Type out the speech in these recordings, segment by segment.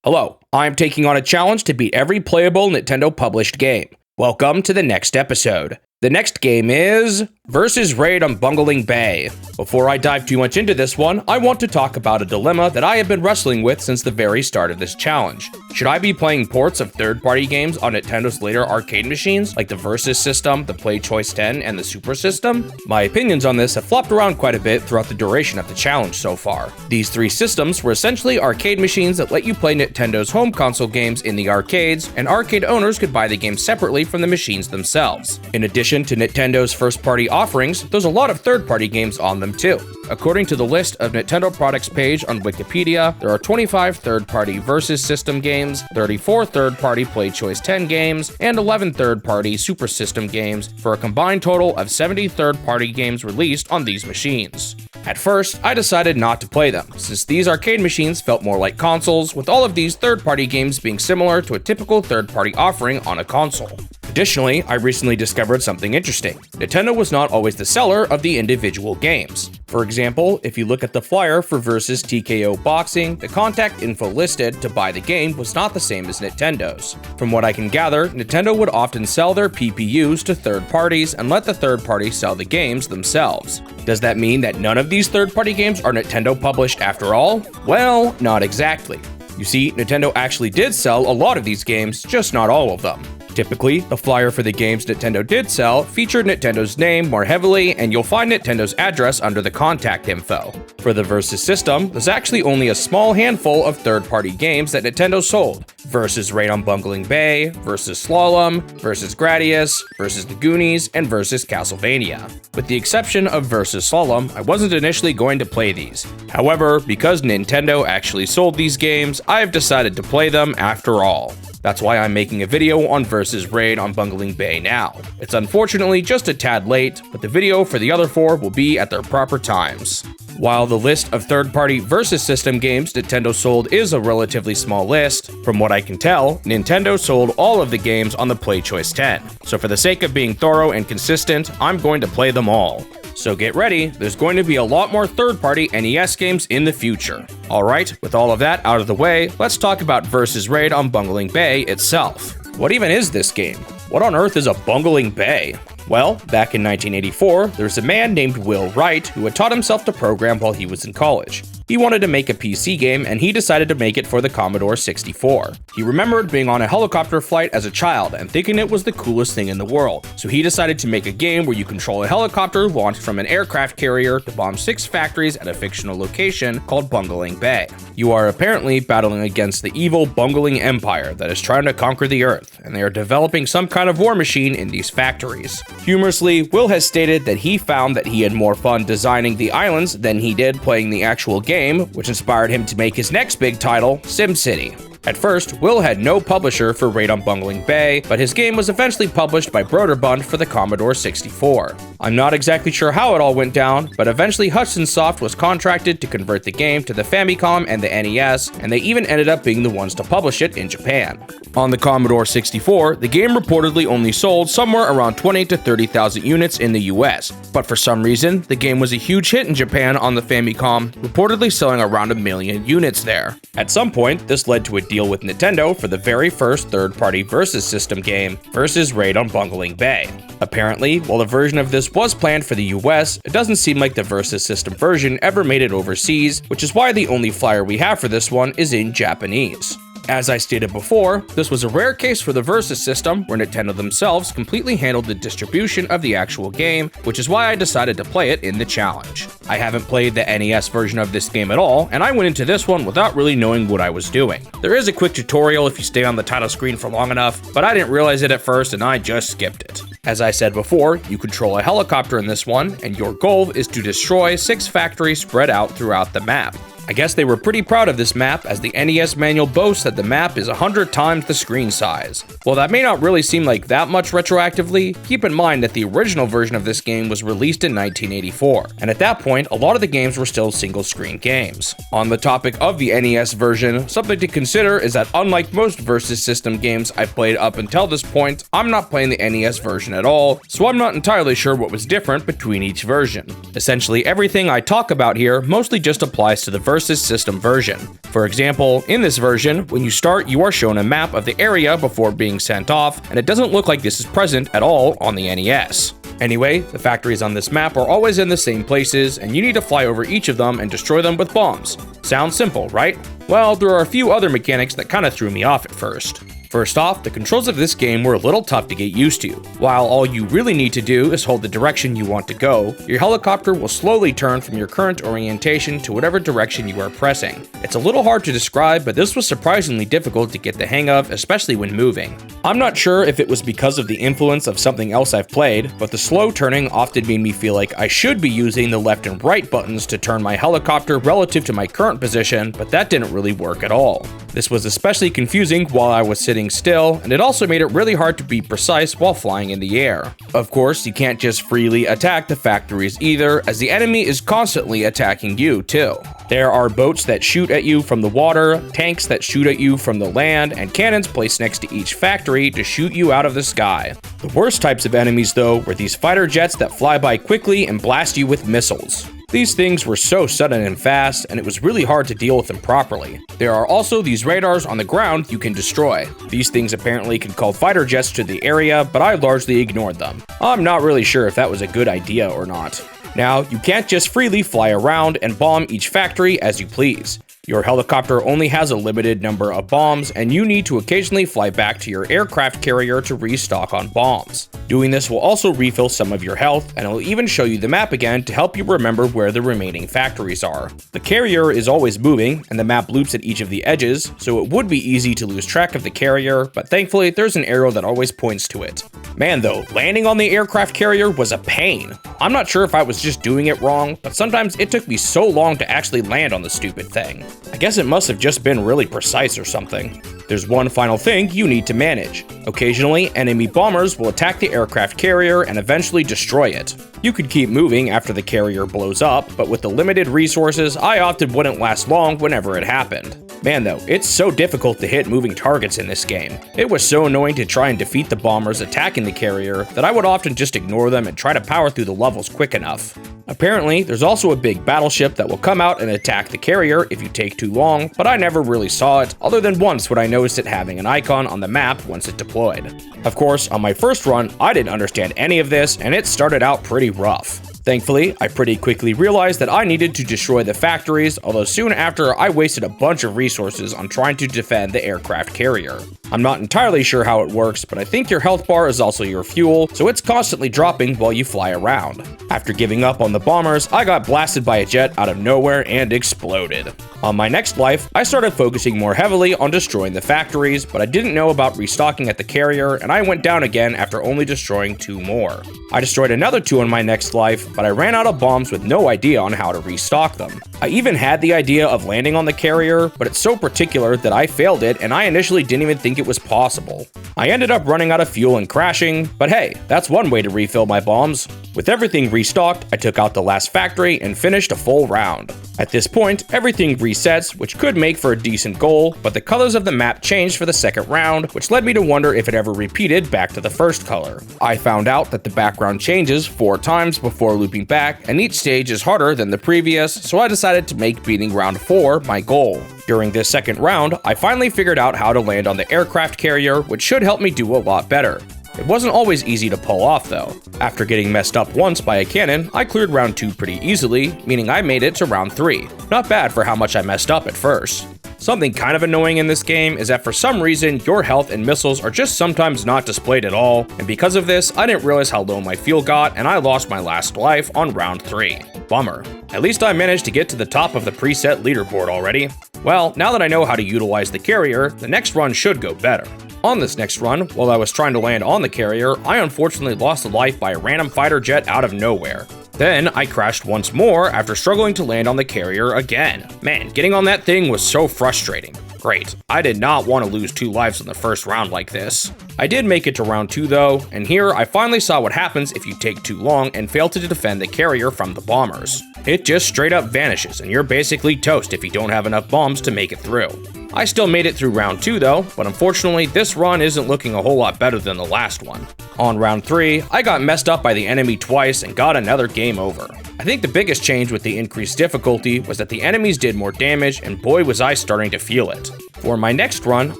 Hello, I'm taking on a challenge to beat every playable Nintendo published game. Welcome to the next episode. The next game is versus Raid on Bungeling Bay. Before I dive too much into this one, I want to talk about a dilemma that I have been wrestling with since the very start of this challenge. Should I be playing ports of third-party games on Nintendo's later arcade machines, like the Versus system, the Play Choice 10, and the Super system? My opinions on this have flopped around quite a bit throughout the duration of the challenge so far. These three systems were essentially arcade machines that let you play Nintendo's home console games in the arcades, and arcade owners could buy the games separately from the machines themselves. In addition to Nintendo's first-party offerings, there's a lot of third-party games on them too. According to the list of Nintendo products page on Wikipedia, there are 25 third-party Versus system games, 34 third-party Play Choice 10 games, and 11 third-party Super system games, for a combined total of 70 third-party games released on these machines. At first, I decided not to play them, since these arcade machines felt more like consoles, with all of these third-party games being similar to a typical third-party offering on a console. Additionally, I recently discovered something interesting. Nintendo was not always the seller of the individual games. For example, if you look at the flyer for Versus TKO Boxing, the contact info listed to buy the game was not the same as Nintendo's. From what I can gather, Nintendo would often sell their PPUs to third parties and let the third parties sell the games themselves. Does that mean that none of these third-party games are Nintendo published after all? Well, not exactly. You see, Nintendo actually did sell a lot of these games, just not all of them. Typically, the flyer for the games Nintendo did sell featured Nintendo's name more heavily, and you'll find Nintendo's address under the contact info. For the Versus system, there's actually only a small handful of third-party games that Nintendo sold. Versus Raid on Bungeling Bay, Versus Slalom, Versus Gradius, Versus the Goonies, and Versus Castlevania. With the exception of Versus Slalom, I wasn't initially going to play these. However, because Nintendo actually sold these games, I have decided to play them after all. That's why I'm making a video on Versus Raid on Bungeling Bay now. It's unfortunately just a tad late, but the video for the other four will be at their proper times. While the list of third-party Versus system games Nintendo sold is a relatively small list, from what I can tell, Nintendo sold all of the games on the Play Choice 10. So for the sake of being thorough and consistent, I'm going to play them all. So get ready, there's going to be a lot more third-party NES games in the future. Alright, with all of that out of the way, let's talk about Versus Raid on Bungeling Bay itself. What even is this game? What on earth is a Bungeling Bay? Well, back in 1984, there's a man named Will Wright who had taught himself to program while he was in college. He wanted to make a PC game, and he decided to make it for the Commodore 64. He remembered being on a helicopter flight as a child and thinking it was the coolest thing in the world. So he decided to make a game where you control a helicopter launched from an aircraft carrier to bomb 6 factories at a fictional location called Bungeling Bay. You are apparently battling against the evil Bungeling Empire that is trying to conquer the Earth, and they are developing some kind of war machine in these factories. Humorously, Will has stated that he found that he had more fun designing the islands than he did playing the actual game, which inspired him to make his next big title, SimCity. At first, Will had no publisher for Raid on Bungeling Bay, but his game was eventually published by Broderbund for the Commodore 64. I'm not exactly sure how it all went down, but eventually Hudson Soft was contracted to convert the game to the Famicom and the NES, and they even ended up being the ones to publish it in Japan. On the Commodore 64, the game reportedly only sold somewhere around 20 to 30,000 units in the US, but for some reason, the game was a huge hit in Japan on the Famicom, reportedly selling around 1 million units there. At some point, this led to a deal with Nintendo for the very first third-party Versus system game, Versus Raid on Bungeling Bay. Apparently, while a version of this was planned for the US, it doesn't seem like the Versus system version ever made it overseas, which is why the only flyer we have for this one is in Japanese. As I stated before, this was a rare case for the Versus system, where Nintendo themselves completely handled the distribution of the actual game, which is why I decided to play it in the challenge. I haven't played the NES version of this game at all, and I went into this one without really knowing what I was doing. There is a quick tutorial if you stay on the title screen for long enough, but I didn't realize it at first and I just skipped it. As I said before, you control a helicopter in this one, and your goal is to destroy 6 factories spread out throughout the map. I guess they were pretty proud of this map, as the NES manual boasts that the map is 100 times the screen size. While that may not really seem like that much retroactively, keep in mind that the original version of this game was released in 1984, and at that point, a lot of the games were still single-screen games. On the topic of the NES version, something to consider is that unlike most Versus system games I've played up until this point, I'm not playing the NES version at all, so I'm not entirely sure what was different between each version. Essentially, everything I talk about here mostly just applies to the version versus system version. For example, in this version, when you start, you are shown a map of the area before being sent off, and it doesn't look like this is present at all on the NES. Anyway, the factories on this map are always in the same places, and you need to fly over each of them and destroy them with bombs. Sounds simple, right? Well, there are a few other mechanics that kinda threw me off at first. First off, the controls of this game were a little tough to get used to. While all you really need to do is hold the direction you want to go, your helicopter will slowly turn from your current orientation to whatever direction you are pressing. It's a little hard to describe, but this was surprisingly difficult to get the hang of, especially when moving. I'm not sure if it was because of the influence of something else I've played, but the slow turning often made me feel like I should be using the left and right buttons to turn my helicopter relative to my current position, but that didn't really work at all. This was especially confusing while I was sitting still, and it also made it really hard to be precise while flying in the air. Of course, you can't just freely attack the factories either, as the enemy is constantly attacking you too. There are boats that shoot at you from the water, tanks that shoot at you from the land, and cannons placed next to each factory to shoot you out of the sky. The worst types of enemies though were these fighter jets that fly by quickly and blast you with missiles. These things were so sudden and fast, and it was really hard to deal with them properly. There are also these radars on the ground you can destroy. These things apparently can call fighter jets to the area, but I largely ignored them. I'm not really sure if that was a good idea or not. Now, you can't just freely fly around and bomb each factory as you please. Your helicopter only has a limited number of bombs, and you need to occasionally fly back to your aircraft carrier to restock on bombs. Doing this will also refill some of your health, and it'll even show you the map again to help you remember where the remaining factories are. The carrier is always moving, and the map loops at each of the edges, so it would be easy to lose track of the carrier, but thankfully there's an arrow that always points to it. Man though, landing on the aircraft carrier was a pain. I'm not sure if I was just doing it wrong, but sometimes it took me so long to actually land on the stupid thing. I guess it must have just been really precise or something. There's one final thing you need to manage. Occasionally, enemy bombers will attack the aircraft carrier and eventually destroy it. You could keep moving after the carrier blows up, but with the limited resources, I often wouldn't last long whenever it happened. Man though, it's so difficult to hit moving targets in this game. It was so annoying to try and defeat the bombers attacking the carrier that I would often just ignore them and try to power through the levels quick enough. Apparently, there's also a big battleship that will come out and attack the carrier if you take too long, but I never really saw it, other than once when I noticed it having an icon on the map once it deployed. Of course, on my first run, I didn't understand any of this, and it started out pretty rough. Thankfully, I pretty quickly realized that I needed to destroy the factories, although soon after I wasted a bunch of resources on trying to defend the aircraft carrier. I'm not entirely sure how it works, but I think your health bar is also your fuel, so it's constantly dropping while you fly around. After giving up on the bombers, I got blasted by a jet out of nowhere and exploded. On my next life, I started focusing more heavily on destroying the factories, but I didn't know about restocking at the carrier, and I went down again after only destroying 2 more. I destroyed another 2 on my next life, but I ran out of bombs with no idea on how to restock them. I even had the idea of landing on the carrier, but it's so particular that I failed it, and I initially didn't even think it was possible. I ended up running out of fuel and crashing, but hey, that's one way to refill my bombs. With everything restocked, I took out the last factory and finished a full round. At this point, everything resets, which could make for a decent goal, but the colors of the map changed for the second round, which led me to wonder if it ever repeated back to the first color. I found out that the background changes 4 times before looping back, and each stage is harder than the previous, so I decided to make beating round 4 my goal. During this second round, I finally figured out how to land on the aircraft carrier, which should help me do a lot better. It wasn't always easy to pull off though. After getting messed up once by a cannon, I cleared round 2 pretty easily, meaning I made it to round 3. Not bad for how much I messed up at first. Something kind of annoying in this game is that for some reason, your health and missiles are just sometimes not displayed at all, and because of this, I didn't realize how low my fuel got, and I lost my last life on round 3. Bummer. At least I managed to get to the top of the preset leaderboard already. Well, now that I know how to utilize the carrier, the next run should go better. On this next run, while I was trying to land on the carrier, I unfortunately lost a life by a random fighter jet out of nowhere. Then, I crashed once more after struggling to land on the carrier again. Man, getting on that thing was so frustrating. Great, I did not want to lose 2 lives in the first round like this. I did make it to round 2 though, and here I finally saw what happens if you take too long and fail to defend the carrier from the bombers. It just straight up vanishes, and you're basically toast if you don't have enough bombs to make it through. I still made it through round 2 though, but unfortunately this run isn't looking a whole lot better than the last one. On round 3, I got messed up by the enemy twice and got another game over. I think the biggest change with the increased difficulty was that the enemies did more damage, and boy was I starting to feel it. For my next run,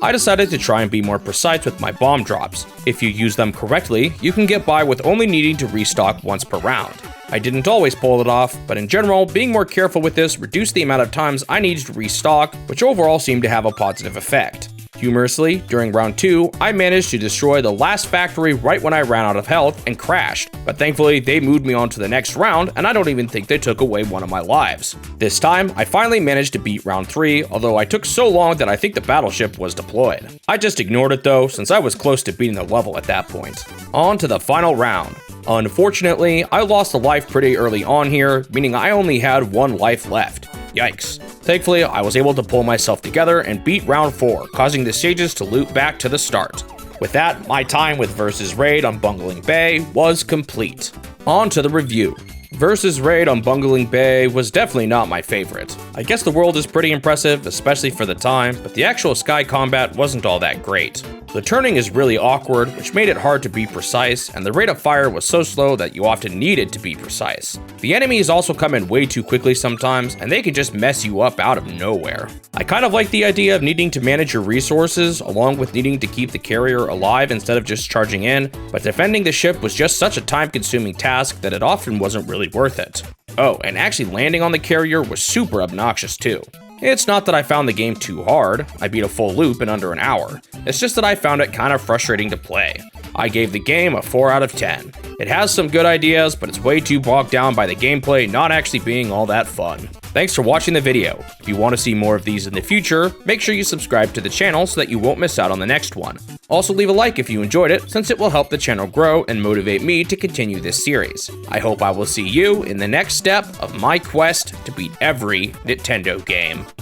I decided to try and be more precise with my bomb drops. If you use them correctly, you can get by with only needing to restock once per round. I didn't always pull it off, but in general, being more careful with this reduced the amount of times I needed to restock, which overall seemed to have a positive effect. Humorously, during round 2, I managed to destroy the last factory right when I ran out of health and crashed, but thankfully they moved me on to the next round, and I don't even think they took away one of my lives. This time, I finally managed to beat round 3, although I took so long that I think the battleship was deployed. I just ignored it though, since I was close to beating the level at that point. On to the final round. Unfortunately, I lost a life pretty early on here, meaning I only had 1 life left. Yikes. Thankfully, I was able to pull myself together and beat round 4, causing the stages to loop back to the start. With that, my time with Versus Raid on Bungeling Bay was complete. On to the review. Versus Raid on Bungeling Bay was definitely not my favorite. I guess the world is pretty impressive, especially for the time, but the actual sky combat wasn't all that great. The turning is really awkward, which made it hard to be precise, and the rate of fire was so slow that you often needed to be precise. The enemies also come in way too quickly sometimes, and they can just mess you up out of nowhere. I kind of like the idea of needing to manage your resources, along with needing to keep the carrier alive instead of just charging in, but defending the ship was just such a time-consuming task that it often wasn't really worth it. Oh, and actually landing on the carrier was super obnoxious too. It's not that I found the game too hard, I beat a full loop in under an hour. It's just that I found it kind of frustrating to play. I gave the game a 4 out of 10. It has some good ideas, but it's way too bogged down by the gameplay not actually being all that fun. Thanks for watching the video. If you want to see more of these in the future, make sure you subscribe to the channel so that you won't miss out on the next one. Also leave a like if you enjoyed it, since it will help the channel grow and motivate me to continue this series. I hope I will see you in the next step of my quest to beat every Nintendo game.